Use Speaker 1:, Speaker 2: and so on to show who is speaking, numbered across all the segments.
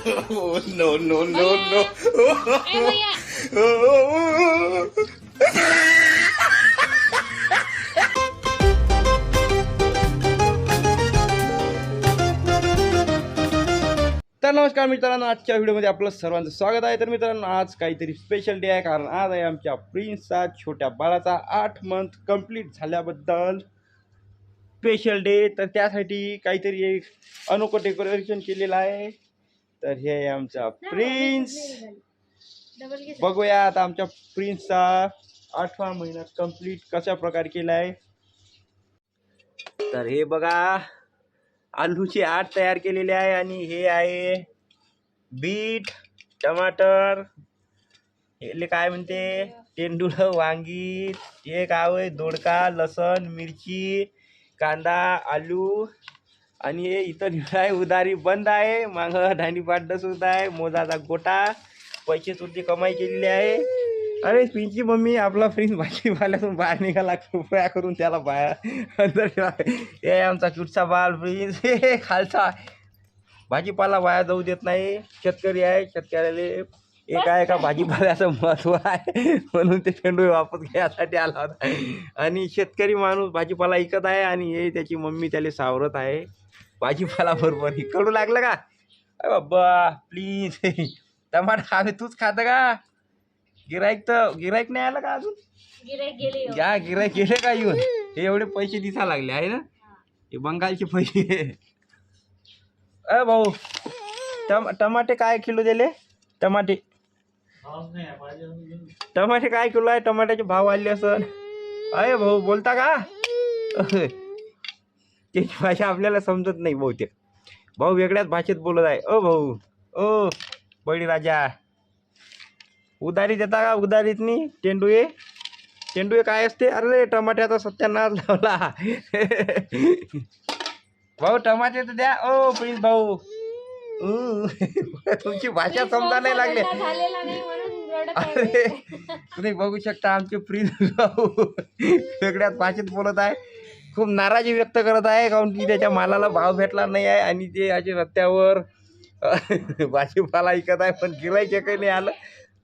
Speaker 1: Oh, no, no, no, no. तर नमस्कार मित्रांनो, आजच्या व्हिडिओमध्ये आपलं सर्वांचं स्वागत आहे. तर मित्रांनो, आज काहीतरी स्पेशल डे आहे, कारण आज आहे आमच्या प्रिन्सचा, छोट्या बाळाचा 8 मंथ कंप्लीट झाल्याबद्दल स्पेशल डे. तर त्यासाठी काहीतरी एक अनोखं डेकोरेशन केलेलं आहे. तर हे आहे आमचा प्रिन्स. बघूया आता आमच्या प्रिन्सचा 8वा महिना कंप्लीट कशा प्रकारे केला आहे. तर हे बघा, आलूची आट तयार केलेली आहे आणि हे आहे बीट, टमाटर, हे काय म्हणते टेंडुळं, वांगी, हे काय होय दोडका, लसण, मिरची, कांदा, आलू आणि हे इतर आहे. उधारी बंद आहे, मागं ढाणी पाड्ड सुद्धा आहे, मोजाचा गोटा, पैसे सुद्धा कमाई केलेली आहे. अरे प्रिन्सची मम्मी, आपला प्रिन्स भाजीपाल्यातून बाहेर निघाला, कृपया करून त्याला बाहेर अंदर ठेवा. हे आमचा क्यूटचा बाल प्रिन्स. हे खालचा भाजीपाला वाया जाऊ देत नाही. शेतकरी आहे, शेतकऱ्याला एक आहे का भाजीपाल्याचं महत्त्व आहे, म्हणून ते पेंडू वापस घ्यायसाठी आला होता. आणि शेतकरी माणूस भाजीपाला विकत आहे आणि हे त्याची मम्मी त्याला सावरत आहे भाजीपाला बरोबर. हे कडू लागलं का? अरे बाबा प्लीज, टमाटर आम्ही तूच खातं का? गिराईक नाही आलं का अजून? गिराईक गेले का येऊन? हे एवढे पैसे दिसा लागले आहे ना, हे बंगालचे पैसे. अ भाऊ, टमाटे काय किलो दिले? टमाटे काय किलो आहे? टमाट्याचे भाव आले असं. अरे भाऊ बोलता का? त्याची भाषा आपल्याला समजत नाही बहुतेक. भाऊ वेगळ्याच भाषेत बोलत आहे. ओ भाऊ, ओ बळीराजा, उधारी देता का? उधारीत नाही. टेंडुळे काय असते? अरे टमाट्याचा सत्यानाश लावला. भाऊ टमाटे तर द्या. ओ प्लीज भाऊ. तुमची भाषा समजा नाही लागली. अरे तुम्ही बघू शकता, आमचे प्रिन्स भाऊ वेगळ्याच भाषेत बोलत आहे. खूप नाराजी व्यक्त करत आहे, कारण की त्याच्या मालाला भाव भेटला नाही आहे आणि ते असे रस्त्यावर भाजीपाला ऐकत आहे, पण गिराईक काही नाही आलं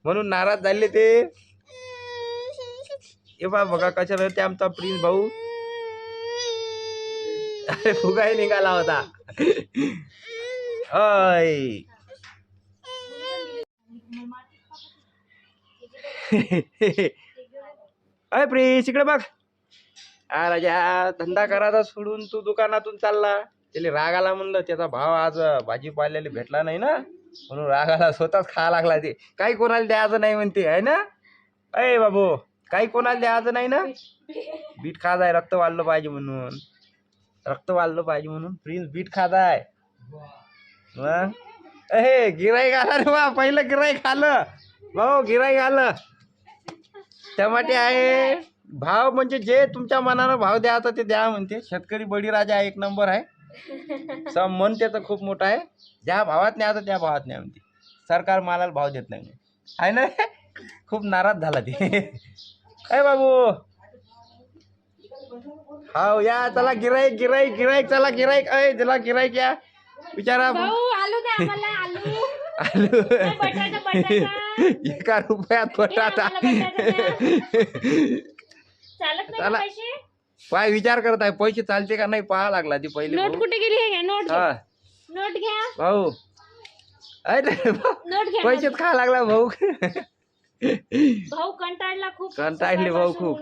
Speaker 1: म्हणून नाराज झाले ते. हे बघा कशा ते आमचा प्रिन्स भाऊ. अरे फुगाही निघाला होता. अय अय प्रिन्स इकडे बघ. राजा धंदा करायचा सोडून तू दुकानातून चालला. त्याला राग आला, म्हणलं त्याचा भाव आज भाजीपाल्याला भेटला नाही ना, म्हणून रागाला स्वतःच खायला लागला. ते काही कोणाला द्यायचं नाही म्हणते आहे ना. अय बाबू, काही कोणाला द्यायचं नाही ना. बीट खात आहे, रक्त वाढलं पाहिजे म्हणून. प्रिन्स बीट खात आहे. हे गिराईक आला रे बा, पहिलं गिराईक आलं भाऊ, गिराईक आलं. टमाटे आहे. भाव म्हणजे जे तुमच्या मनानं भाव द्यायचा ते द्या म्हणते. शेतकरी बळीराजा एक नंबर आहे. मन त्याचं खूप मोठं आहे. ज्या भावात न्यायचं त्या भावात न्या म्हणते. सरकार मालाला भाव देत नाही आहे ना. खूप नाराज झाला ते. अय बाबू, हाव या, चला गिराईक चला गिराईक. अय चला गिराईक या. विचारा आलू 1 रुपयात बटाटा. चला पाय विचार करत आहे, पैसे चालते का नाही पाहा लागला ती पहिले.
Speaker 2: नोट कुठे गेली? नोट घ्या
Speaker 1: भाऊ. अरे पैसेच खा लागला भाऊ.
Speaker 2: भाऊ
Speaker 1: कंटाळले भाऊ खूप.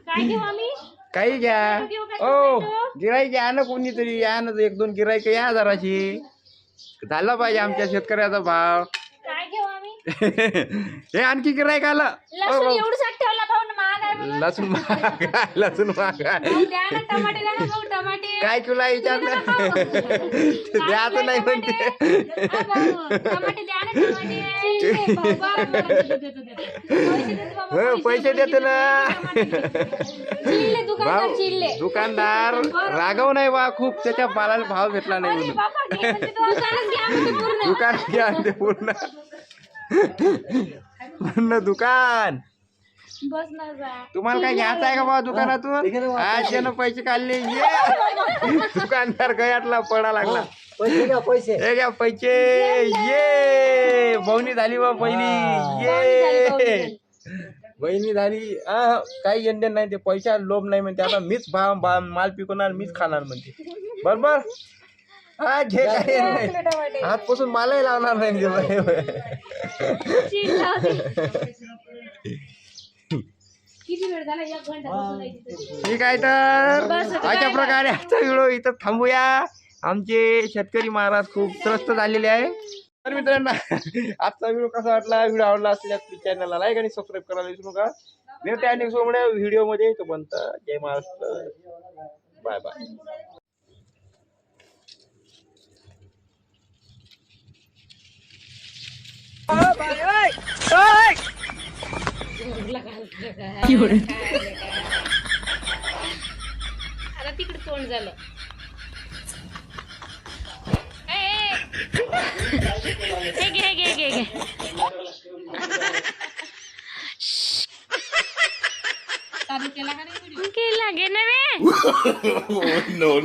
Speaker 2: काय घेऊ आम्ही?
Speaker 1: काही घ्या. ओ गिराईक या ना, कोणीतरी या ना, 1-2 गिराईक या जराशी. झाला पाहिजे आमच्या शेतकऱ्याचा भाव.
Speaker 2: काय घेऊ आम्ही?
Speaker 1: हे आणखी गिराईक आलं. लसूण महाग काय किलो आहे विचार द्यायचं नाही म्हणते. पैसे देते ना भाऊ. दुकानदार रागव नाही बा खूप, त्याच्या मालाला भाव भेटला नाही म्हणून. दुकान घ्या ते पूर्ण दुकान.
Speaker 2: बस ना जा.
Speaker 1: तुम्हाला काय घ्यायचं आहे का बाबा दुकानातून? आज ज्यानं पैसे काढले ये दुकानदार गयातला पडा लागला.
Speaker 3: पैसे घ्या पैसे.
Speaker 1: हे घ्या पैसे. ये बहिणी झाली बा पहिली. ये बहिणी झाली. काही इंडियन नाही ते पैसा लोभ नाही म्हणते. आता मीच माल पिकवणार मीच खाणार म्हणते. बरोबर. हा घे काही नाही हातपासून मालही लावणार नाही
Speaker 2: शीट लावते. किती वेळ झाला? 1 घंटा बसून आहे तिथे.
Speaker 1: ठीक आहे तर अशा प्रकारे आजचा व्हिडिओ इथं थांबूया. आमचे शेतकरी महाराज खूप त्रस्त झालेले आहे. तर मित्रांनो आजचा व्हिडिओ कसा वाटला? व्हिडिओ आवडला असेल चॅनलला लाईक आणि सबस्क्राईब करायला विसरू नका. भेटूया नेक्स्ट व्हिडिओ मध्ये. तोपर्यंत जय महाराष्ट्र. Bye bye.
Speaker 2: आता तिकडे तोंड झालं. हे घे घे घे घे. चालू केला का नाही व्हिडिओ? केला घे ना रे.
Speaker 1: no.